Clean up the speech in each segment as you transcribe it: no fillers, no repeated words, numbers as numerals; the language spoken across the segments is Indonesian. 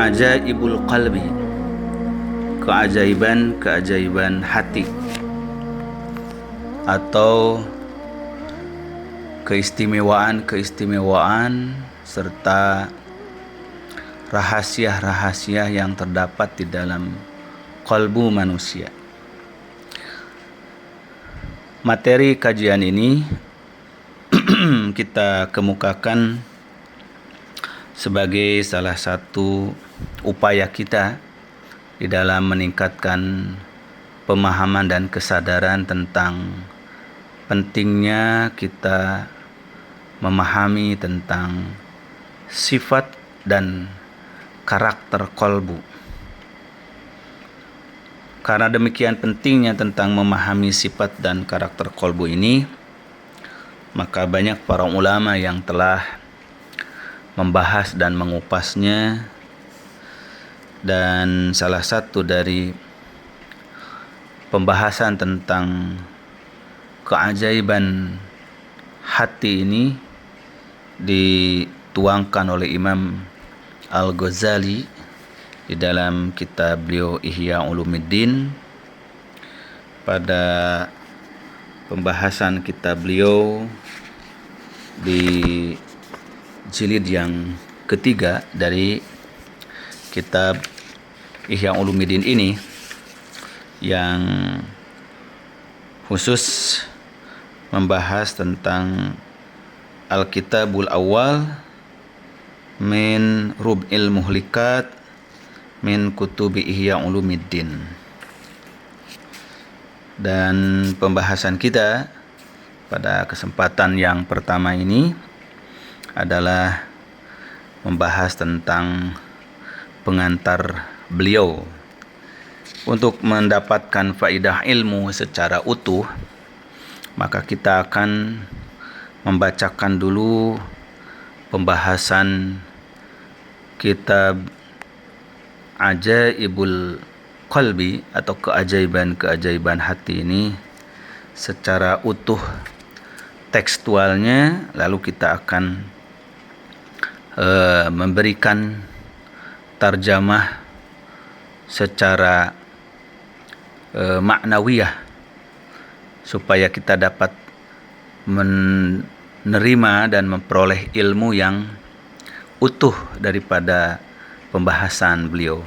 Ajaibul qalbi, keajaiban hati, atau keistimewaan serta rahasia-rahasia yang terdapat di dalam qalbu manusia. Materi kajian ini kita kemukakan sebagai salah satu upaya kita di dalam meningkatkan pemahaman dan kesadaran tentang pentingnya kita memahami tentang sifat dan karakter qalbu. Karena demikian pentingnya tentang memahami sifat dan karakter qalbu ini, maka banyak para ulama yang telah membahas dan mengupasnya, dan salah satu dari pembahasan tentang keajaiban hati ini dituangkan oleh Imam Al-Ghazali di dalam kitab beliau Ihya Ulumuddin. Pada pembahasan kitab beliau di jilid yang ketiga dari kitab Ihya Ulumuddin ini, yang khusus membahas tentang Al-Kitabul Awal min Rub'il Muhlikat min Kutubi Ihya Ulumuddin. Dan pembahasan kita pada kesempatan yang pertama ini adalah membahas tentang pengantar beliau. Untuk mendapatkan faidah ilmu secara utuh, maka kita akan membacakan dulu pembahasan kitab Ajaibul Qalbi atau keajaiban hati ini secara utuh tekstualnya, lalu kita akan memberikan tarjamah secara maknawiyah supaya kita dapat menerima dan memperoleh ilmu yang utuh daripada pembahasan beliau.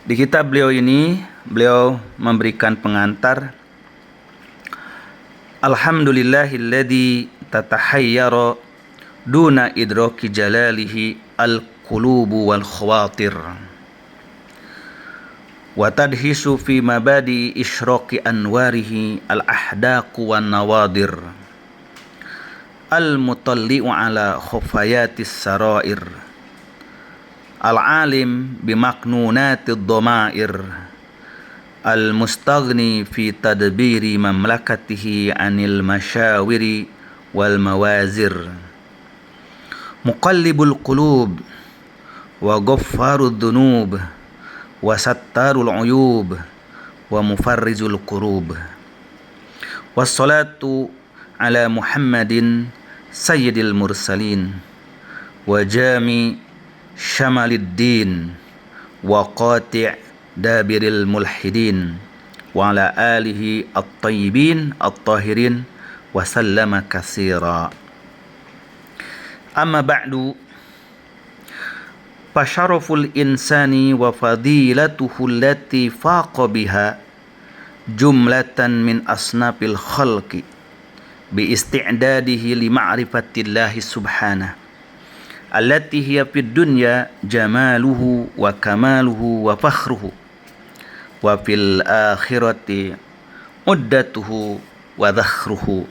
Di kitab beliau ini, beliau memberikan pengantar, Alhamdulillahilladzi tatahayyara duna idraki jalalihi al-qulubu wal khawatir wa tadhisu fi mabadi isyraqi anwarihi al-ahdaqu wan nawadir al-mutalli'u ala khufayatis sarair al-alim bimaknunatid dhamair al-mustaghni fi tadbiri mamlakatihi anil masyawiri wal mawazir muqallibul qulub wa ghaffarud dhunub wa sattarul uyub wa mufarrijul kurub. Wassalatu ala Muhammadin sayyidil mursalin wa jami syamaliddin wa qati' dabiril mulhidin wa ala alihi at-tayyibin at-tahirin wa sallama katsira. Amma ba'du, fasyaraful insani wa fadilatuhu allati faqa biha jumlatan min asnafil khalqi bi isti'dadihi li ma'rifatillahi subhanahu allati hiya fid dunya jamaluhu wa kamaluhu wa fakhruhu wa fil akhirati uddatuhu wa dhakhruhu.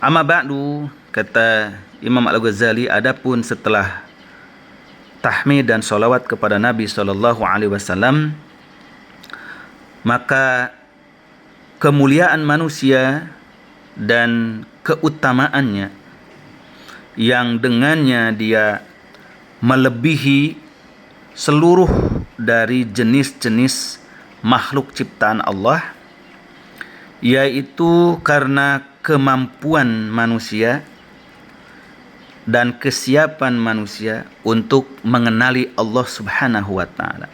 Amma ba'du, kata Imam Al-Ghazali, adapun setelah tahmid dan salawat kepada Nabi SAW, maka kemuliaan manusia dan keutamaannya yang dengannya dia melebihi seluruh dari jenis-jenis makhluk ciptaan Allah, yaitu karena kemampuan manusia dan kesiapan manusia untuk mengenali Allah Subhanahu wa taala.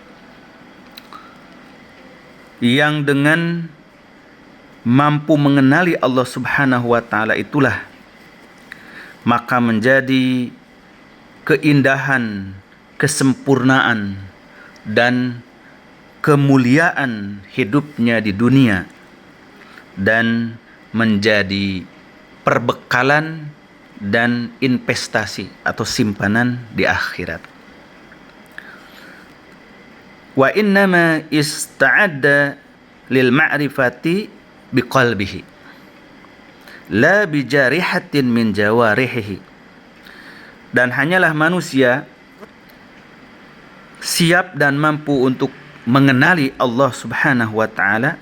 Yang dengan mampu mengenali Allah Subhanahu wa taala itulah maka menjadi keindahan, kesempurnaan dan kemuliaan hidupnya di dunia dan menjadi perbekalan dan investasi atau simpanan di akhirat. Wa innama ista'adda lil ma'rifati biqalbihi la bijarihatin min jawarihihi. Dan hanyalah manusia siap dan mampu untuk mengenali Allah Subhanahu wa taala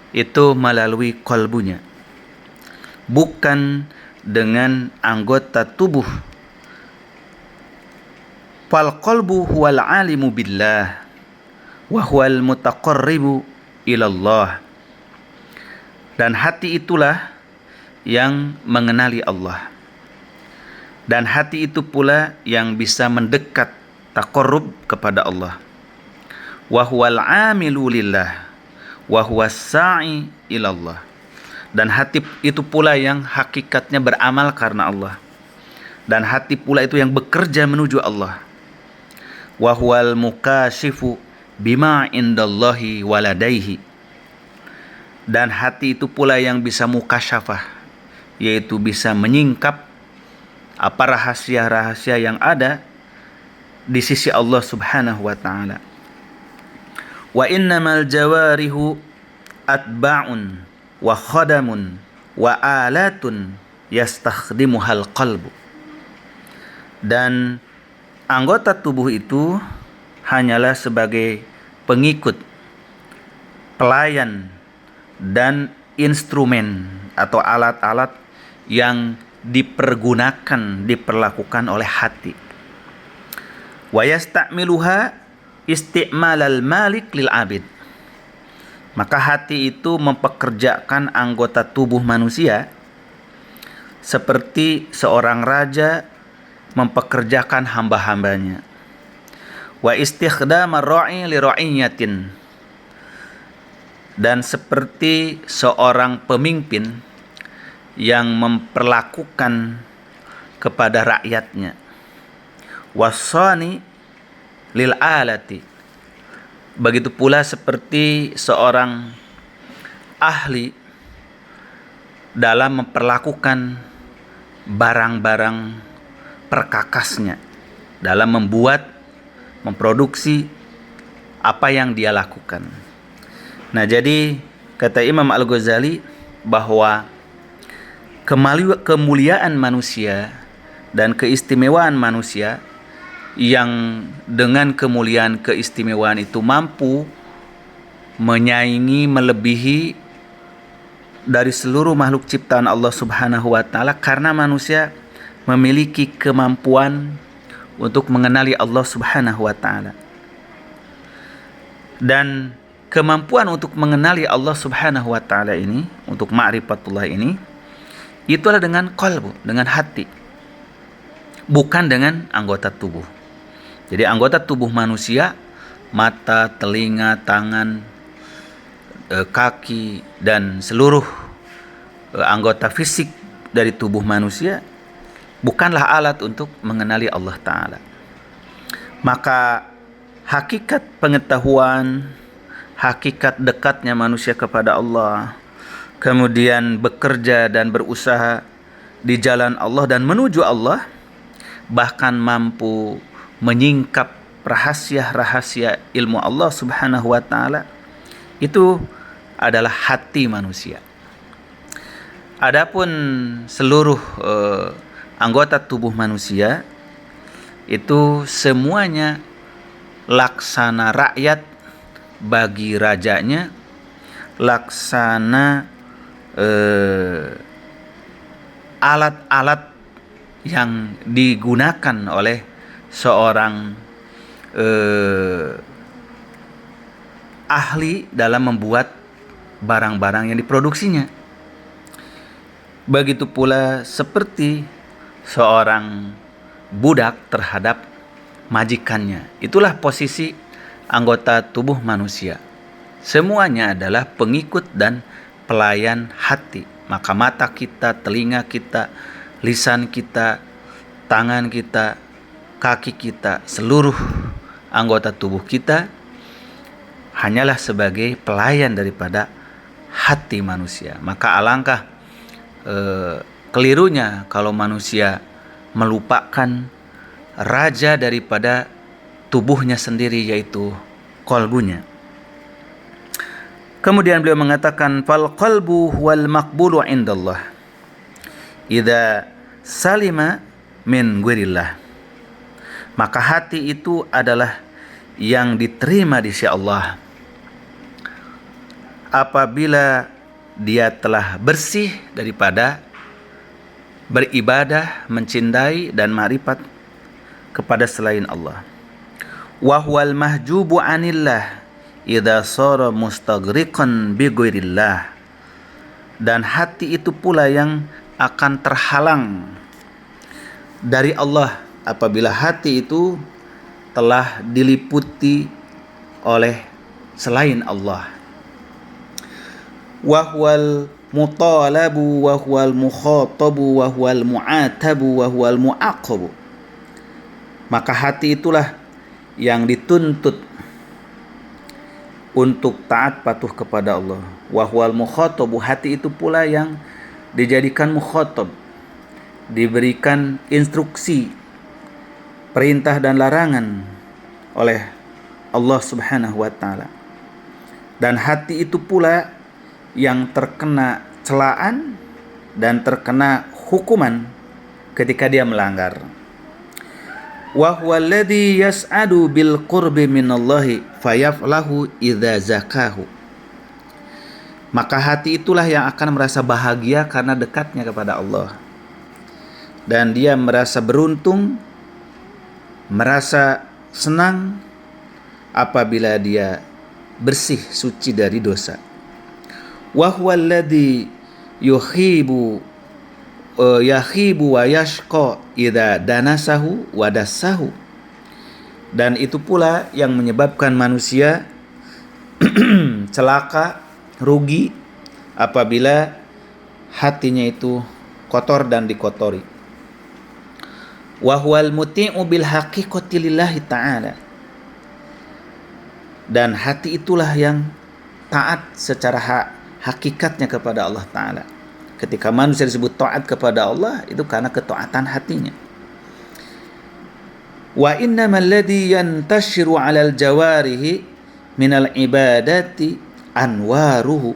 itu melalui kalbunya, bukan dengan anggota tubuh. Fal qalbu huwal alimu billah wa huwal mutaqarribu ilallah. Dan hati itulah yang mengenali Allah. Dan hati itu pula yang bisa mendekat taqarrub kepada Allah. Wa huwal amilu lillah wa huwas sa'i ilallah. Dan hati itu pula yang hakikatnya beramal karena Allah. Dan hati pula itu yang bekerja menuju Allah. Wa huwal mukashifu bima indallahi waladaihi. Dan hati itu pula yang bisa mukasyafah, yaitu bisa menyingkap apa rahasia-rahasia yang ada di sisi Allah Subhanahu wa taala. Wa innamal jawarihu atba'un wa khadamun wa alatun yastakhdimuhal qalbu. Dan anggota tubuh itu hanyalah sebagai pengikut, pelayan dan instrumen atau alat-alat yang diperlakukan oleh hati. Wa yasta'miluha isti'malal malik lil abid. Maka hati itu mempekerjakan anggota tubuh manusia seperti seorang raja mempekerjakan hamba-hambanya. Wa istikhdamar ra'i li ra'iyatin. Dan seperti seorang pemimpin yang memperlakukan kepada rakyatnya. Wasani lil alati. Begitu pula seperti seorang ahli dalam memperlakukan barang-barang perkakasnya, dalam memproduksi apa yang dia lakukan. Nah, jadi kata Imam Al-Ghazali bahwa kemuliaan manusia dan keistimewaan manusia yang dengan kemuliaan keistimewaan itu mampu menyaingi, melebihi dari seluruh makhluk ciptaan Allah Subhanahu wa taala, karena manusia memiliki kemampuan untuk mengenali Allah Subhanahu wa taala. Dan kemampuan untuk mengenali Allah Subhanahu wa taala ini, untuk ma'rifatullah ini, itu adalah dengan qalbu, dengan hati, bukan dengan anggota tubuh. Jadi anggota tubuh manusia, mata, telinga, tangan, kaki, dan seluruh anggota fisik dari tubuh manusia bukanlah alat untuk mengenali Allah Ta'ala. Maka hakikat pengetahuan, hakikat dekatnya manusia kepada Allah, kemudian bekerja dan berusaha di jalan Allah dan menuju Allah, bahkan mampu menyingkap rahasia-rahasia ilmu Allah Subhanahu wa taala, itu adalah hati manusia. Adapun seluruh anggota tubuh manusia itu semuanya laksana rakyat bagi rajanya, laksana alat-alat yang digunakan oleh seorang ahli dalam membuat barang-barang yang diproduksinya. Begitu pula seperti seorang budak terhadap majikannya. Itulah posisi anggota tubuh manusia. Semuanya adalah pengikut dan pelayan hati. Maka mata kita, telinga kita, lisan kita, tangan kita, kaki kita, seluruh anggota tubuh kita hanyalah sebagai pelayan daripada hati manusia. Maka alangkah kelirunya kalau manusia melupakan raja daripada tubuhnya sendiri, yaitu qalbunya. Kemudian beliau mengatakan, fal qalbu wal maqbulu indallah idza salima min ghairillah. Maka hati itu adalah yang diterima di sisi Allah apabila dia telah bersih daripada beribadah, mencintai dan ma'rifat kepada selain Allah. Wa huwal mahjubu anillah idza sara mustaghriqan bi ghairillah. Dan hati itu pula yang akan terhalang dari Allah apabila hati itu telah diliputi oleh selain Allah. Wa huwal mutalabu wa huwal mukhatabu wa huwal mu'atabu wa huwal mu'aqabu. Maka hati itulah yang dituntut untuk taat patuh kepada Allah. Wa huwal mukhatabu, hati itu pula yang dijadikan mukhatab, diberikan instruksi, perintah dan larangan oleh Allah Subhanahu wa taala. Dan hati itu pula yang terkena celaan dan terkena hukuman ketika dia melanggar. Wa huwa alladhi yas'adu bil qurbi minallahi fayaflahu idza zakahu. Maka hati itulah yang akan merasa bahagia karena dekatnya kepada Allah. Dan dia merasa beruntung, merasa senang apabila dia bersih, suci dari dosa. Wa huwa alladhi yahibu wa yashqa idza danasahu wa dassahu. Dan itu pula yang menyebabkan manusia celaka, rugi apabila hatinya itu kotor dan dikotori. Wa huwal muti'u bil haqiqati lillahi ta'ala. Dan hati itulah yang taat secara hakikatnya kepada Allah Ta'ala. Ketika manusia disebut taat kepada Allah, itu karena ketaatan hatinya. Wa innamal ladzi yantashiru 'alal jawarihi minal ibadati anwaruhu.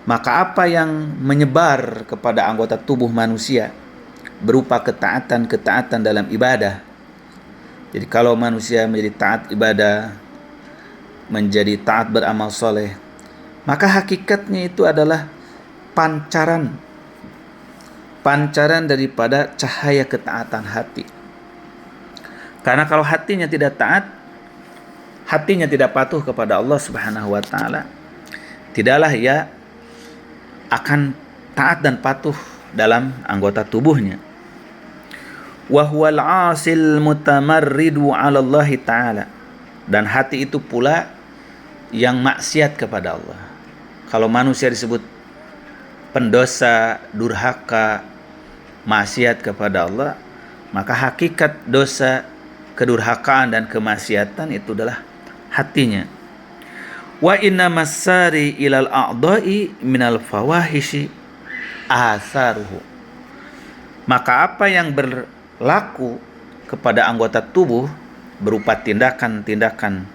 Maka apa yang menyebar kepada anggota tubuh manusia berupa ketaatan-ketaatan dalam ibadah. Jadi kalau manusia menjadi taat ibadah, menjadi taat beramal soleh, maka hakikatnya itu adalah pancaran daripada cahaya ketaatan hati. Karena kalau hatinya tidak taat, hatinya tidak patuh kepada Allah Subhanahu wa taala, tidaklah ia akan taat dan patuh dalam anggota tubuhnya. Wa huwal 'asil mutamarridu 'ala Allah taala. Dan hati itu pula yang maksiat kepada Allah. Kalau manusia disebut pendosa, durhaka, maksiat kepada Allah, maka hakikat dosa, kedurhakaan dan kemaksiatan itu adalah hatinya. Wa inna masari ilal a'dha'i minal fawahishi asaruhu. Maka apa yang berlaku kepada anggota tubuh berupa tindakan-tindakan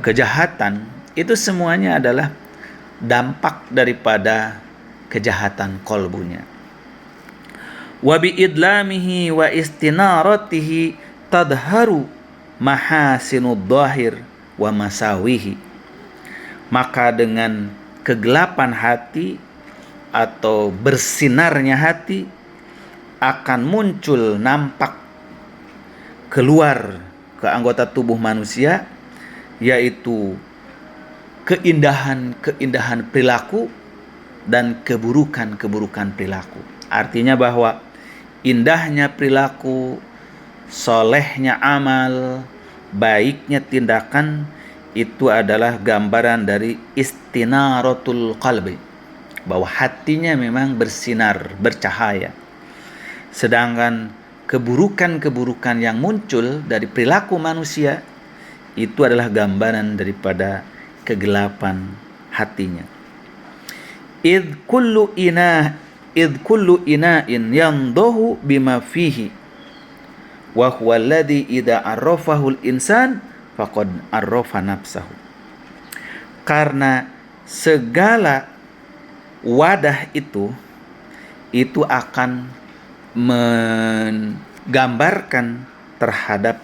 kejahatan, itu semuanya adalah dampak daripada kejahatan kolbunya. Wa bi idlamihi wa istinaratihi tadharu mahasinud dhahir wa masawihi. Maka dengan kegelapan hati atau bersinarnya hati akan muncul, nampak keluar ke anggota tubuh manusia, yaitu keindahan-keindahan perilaku dan keburukan-keburukan perilaku. Artinya bahwa indahnya perilaku, solehnya amal, baiknya tindakan, itu adalah gambaran dari istinaratul qalbi, bahwa hatinya memang bersinar, bercahaya. Sedangkan keburukan-keburukan yang muncul dari perilaku manusia itu adalah gambaran daripada kegelapan hatinya. Id kullu ina'in yandahu bima fihi wa huwa alladhi idza arrafahu al-insan faqad arrafa nafsahu. Karena segala wadah itu akan menggambarkan terhadap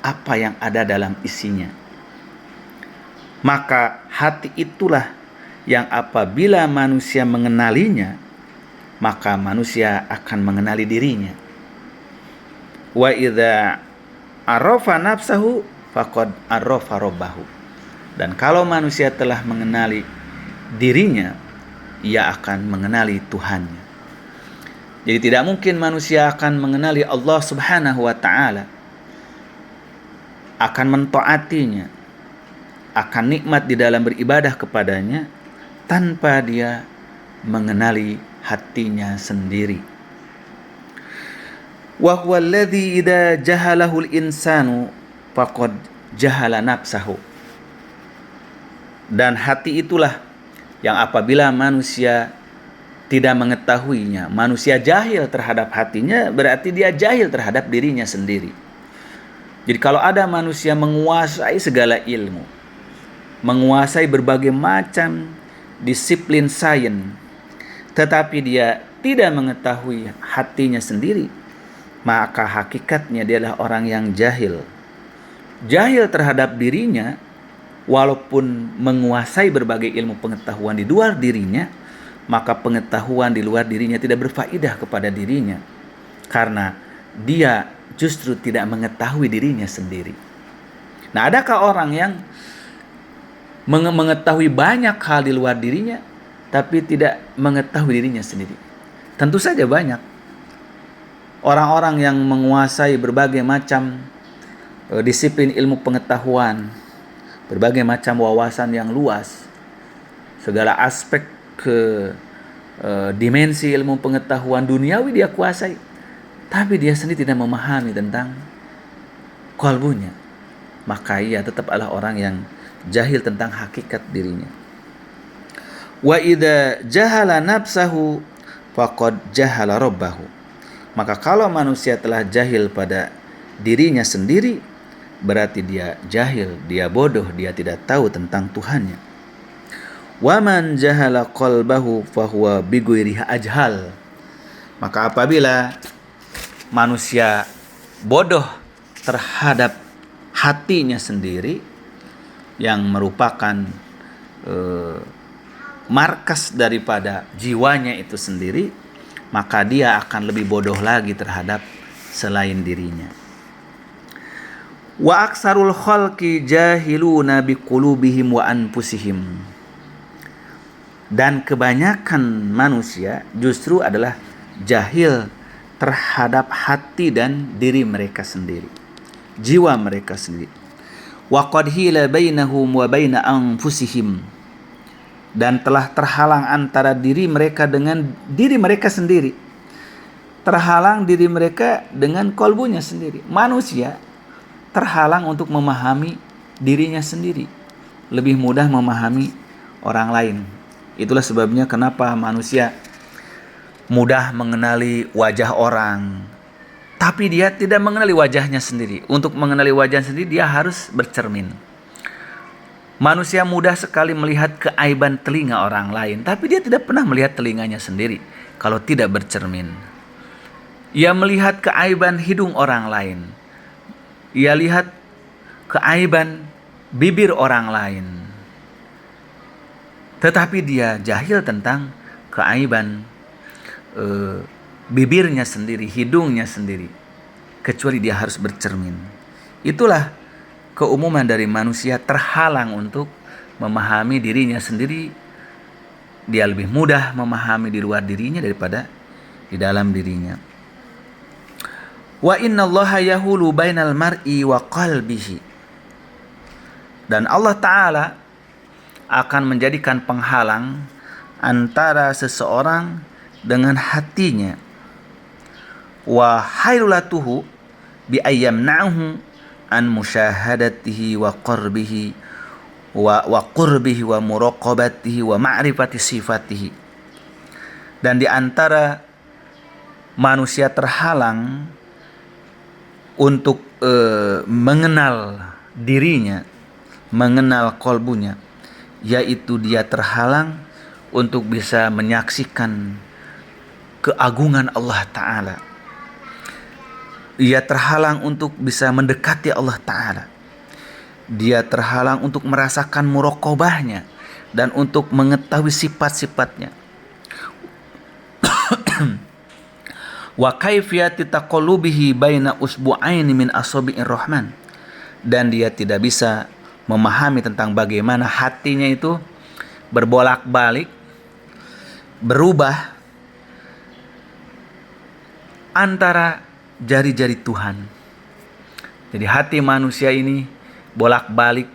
apa yang ada dalam isinya. Maka hati itulah yang apabila manusia mengenalinya, maka manusia akan mengenali dirinya. Wa idza arafa nafsahu faqad arafa rabbahu. Dan kalau manusia telah mengenali dirinya, ia akan mengenali Tuhannya. Jadi tidak mungkin manusia akan mengenali Allah Subhanahu wa taala, akan mentaatinya, akan nikmat di dalam beribadah kepadanya tanpa dia mengenali hatinya sendiri. Wa huwa alladhi idza jahalahu al-insanu faqad jahala nafsahu. Dan hati itulah yang apabila manusia tidak mengetahuinya, manusia jahil terhadap hatinya, berarti dia jahil terhadap dirinya sendiri. Jadi kalau ada manusia menguasai segala ilmu, menguasai berbagai macam disiplin sains, tetapi dia tidak mengetahui hatinya sendiri, maka hakikatnya dia adalah orang yang jahil. Jahil terhadap dirinya, walaupun menguasai berbagai ilmu pengetahuan di luar dirinya, maka pengetahuan di luar dirinya tidak berfaedah kepada dirinya, karena dia justru tidak mengetahui dirinya sendiri. Nah, adakah orang yang mengetahui banyak hal di luar dirinya tapi tidak mengetahui dirinya sendiri? Tentu saja banyak. Orang-orang yang menguasai berbagai macam disiplin ilmu pengetahuan, berbagai macam wawasan yang luas, segala aspek ke dimensi ilmu pengetahuan duniawi dia kuasai, tapi dia sendiri tidak memahami tentang qalbunya, maka ia tetap adalah orang yang jahil tentang hakikat dirinya. Wa idza jahala nafsahu faqad jahala rabbahu. Maka kalau manusia telah jahil pada dirinya sendiri, berarti dia jahil, dia bodoh, dia tidak tahu tentang Tuhannya. Wa man jahala qalbahu fahuwa bighairihi ajhal. Maka apabila manusia bodoh terhadap hatinya sendiri, yang merupakan markas daripada jiwanya itu sendiri, maka dia akan lebih bodoh lagi terhadap selain dirinya. Wa aksarul khalqi jahiluna biqulubihim wa anfusihim. Dan kebanyakan manusia justru adalah jahil terhadap hati dan diri mereka sendiri, jiwa mereka sendiri. Wa qad hila bainahum wa baina anfusihim. Dan telah terhalang antara diri mereka dengan diri mereka sendiri. Terhalang diri mereka dengan kolbunya sendiri. Manusia terhalang untuk memahami dirinya sendiri, lebih mudah memahami orang lain. Itulah sebabnya kenapa manusia mudah mengenali wajah orang, tapi dia tidak mengenali wajahnya sendiri. Untuk mengenali wajah sendiri dia harus bercermin. Manusia mudah sekali melihat keaiban telinga orang lain, tapi dia tidak pernah melihat telinganya sendiri kalau tidak bercermin. Ia melihat keaiban hidung orang lain, ia lihat keaiban bibir orang lain, tetapi dia jahil tentang keaiban bibirnya sendiri, hidungnya sendiri, kecuali dia harus bercermin. Itulah keumuman dari manusia terhalang untuk memahami dirinya sendiri. Dia lebih mudah memahami di luar dirinya daripada di dalam dirinya. Wa innallaha yahulu bainal mar'i wa qalbihi. Dan Allah Ta'ala akan menjadikan penghalang antara seseorang dengan hatinya. Wa hailulatuhu bi ayyamna'hu an musyahadatihi wa qurbihi wa qurbihi wa muraqabatihi wa ma'rifati sifatihi. Dan di antara manusia terhalang untuk mengenal dirinya, mengenal kolbunya, yaitu dia terhalang untuk bisa menyaksikan keagungan Allah Ta'ala. Ia terhalang untuk bisa mendekati Allah Ta'ala. Dia terhalang untuk merasakan muraqabahnya dan untuk mengetahui sifat-sifatnya. Wa kaifiyati taqallubihi baina usbu'aini min asabi'ir rahman. Dan dia tidak bisa memahami tentang bagaimana hatinya itu berbolak-balik, berubah antara jari-jari Tuhan. Jadi hati manusia ini bolak-balik,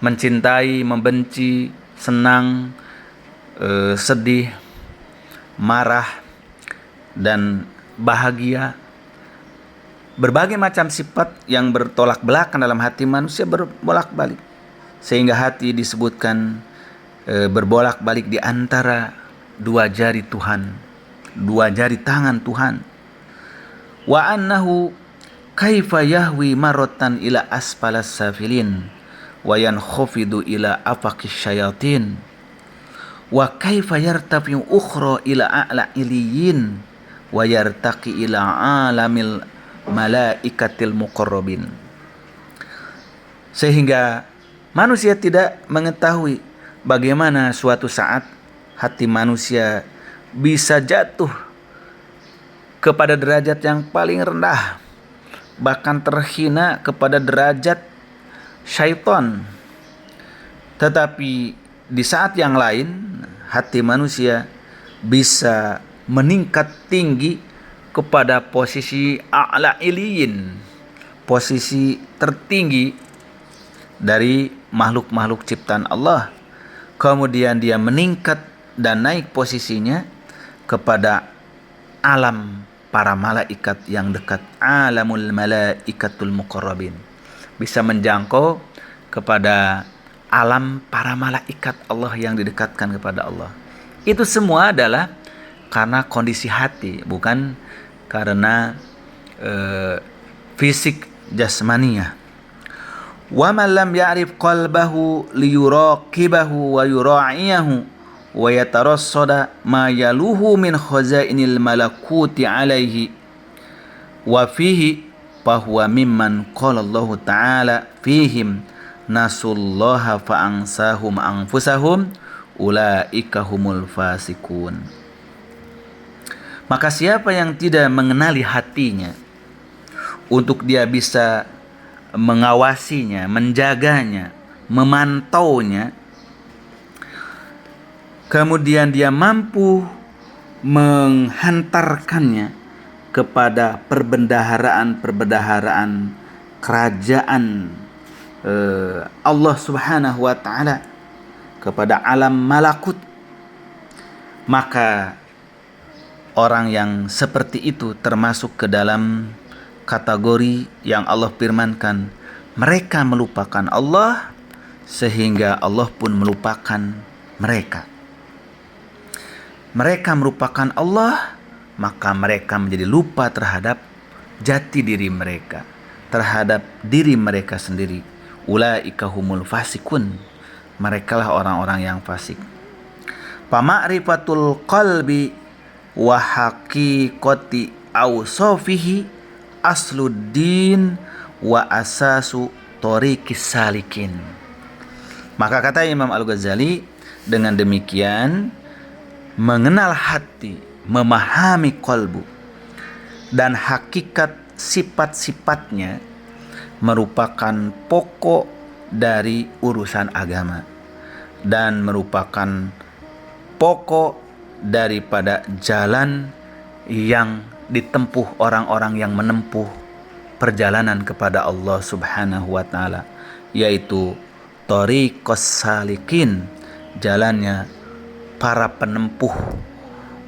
mencintai, membenci, senang, sedih, marah, dan bahagia. Berbagai macam sifat yang bertolak belakang dalam hati manusia berbolak-balik, sehingga hati disebutkan berbolak-balik di antara dua jari Tuhan, dua jari tangan Tuhan. Wa annahu kaifa yahwi maratan ila asfalas safilin wa yankhafidu ila afaqis syayatin wa kaifa yartafi'u ukhra ila a'la iliyin wa yartaqi ila alamil malaikatil muqarrabin. Sehingga manusia tidak mengetahui bagaimana suatu saat hati manusia bisa jatuh kepada derajat yang paling rendah, bahkan terhina kepada derajat syaitan. Tetapi di saat yang lain hati manusia bisa meningkat tinggi kepada posisi a'la iliyin, posisi tertinggi dari makhluk-makhluk ciptaan Allah. Kemudian dia meningkat dan naik posisinya kepada alam para malaikat yang dekat, alamul malaikatul muqarrabin, bisa menjangkau kepada alam para malaikat Allah yang didekatkan kepada Allah. Itu semua adalah karena kondisi hati, bukan karena fisik jasmaniah. Wa man lam ya'rif qalbahu liyuraqibahu wa yura'iyahu wa yatarassada ma yaluhu min khazainil malakuti alaihi wa fihi fahuwa mimman qala Allah Ta'ala fihim nasullaha fa'ansahum anfusahum ulaika humul fasikun. Maka siapa yang tidak mengenali hatinya untuk dia bisa mengawasinya, menjaganya, memantaunya, kemudian dia mampu menghantarkannya kepada perbendaharaan kerajaan Allah Subhanahu wa Ta'ala, kepada alam malakut, maka orang yang seperti itu termasuk ke dalam kategori yang Allah firmankan, mereka melupakan Allah sehingga Allah pun melupakan mereka. Mereka merupakan Allah, maka mereka menjadi lupa terhadap jati diri mereka, terhadap diri mereka sendiri. Ulaika humul fasikun, merekalah orang-orang yang fasik. Pama'rifatul qalbi wa haqiqati awsafihi asluddin wa asasu tariqis salikin. Maka kata Imam Al-Ghazali, dengan demikian mengenal hati, memahami qalbu dan hakikat sifat-sifatnya merupakan pokok dari urusan agama dan merupakan pokok daripada jalan yang ditempuh orang-orang yang menempuh perjalanan kepada Allah Subhanahu wa taala, yaitu thariqos salikin, jalannya para penempuh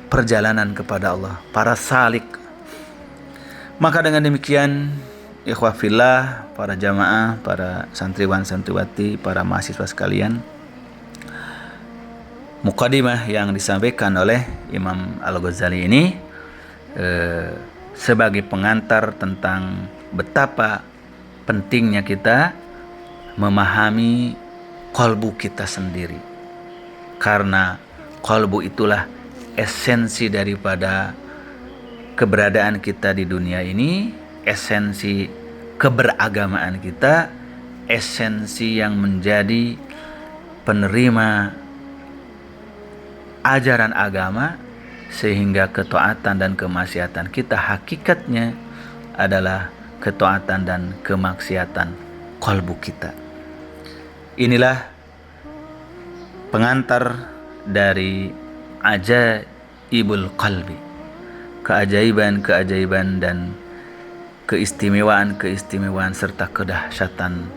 perjalanan kepada Allah, para salik. Maka dengan demikian, ikhwah fillah, para jamaah, para santriwan santriwati, para mahasiswa sekalian, mukadimah yang disampaikan oleh Imam Al-Ghazali ini sebagai pengantar tentang betapa pentingnya kita memahami qalbu kita sendiri, karena qalbu itulah esensi daripada keberadaan kita di dunia ini, esensi keberagamaan kita, esensi yang menjadi penerima ajaran agama, sehingga ketaatan dan kemaksiatan kita hakikatnya adalah ketaatan dan kemaksiatan qalbu kita. Inilah pengantar dari ajaibul qalbi, keajaiban-keajaiban dan keistimewaan-keistimewaan serta kedahsyatan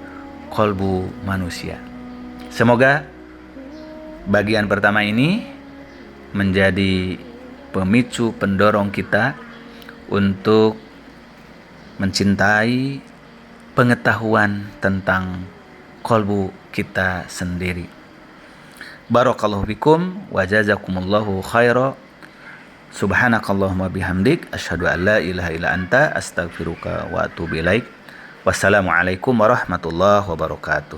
qalbu manusia. Semoga bagian pertama ini menjadi pemicu pendorong kita untuk mencintai pengetahuan tentang qalbu kita sendiri. Barakallahu fikum wa jazakumullahu khaira. Subhanakallahumma bihamdik asyhadu an la ilaha illa anta astaghfiruka wa atubu ilaik. Wassalamualaikum warahmatullahi wabarakatuh.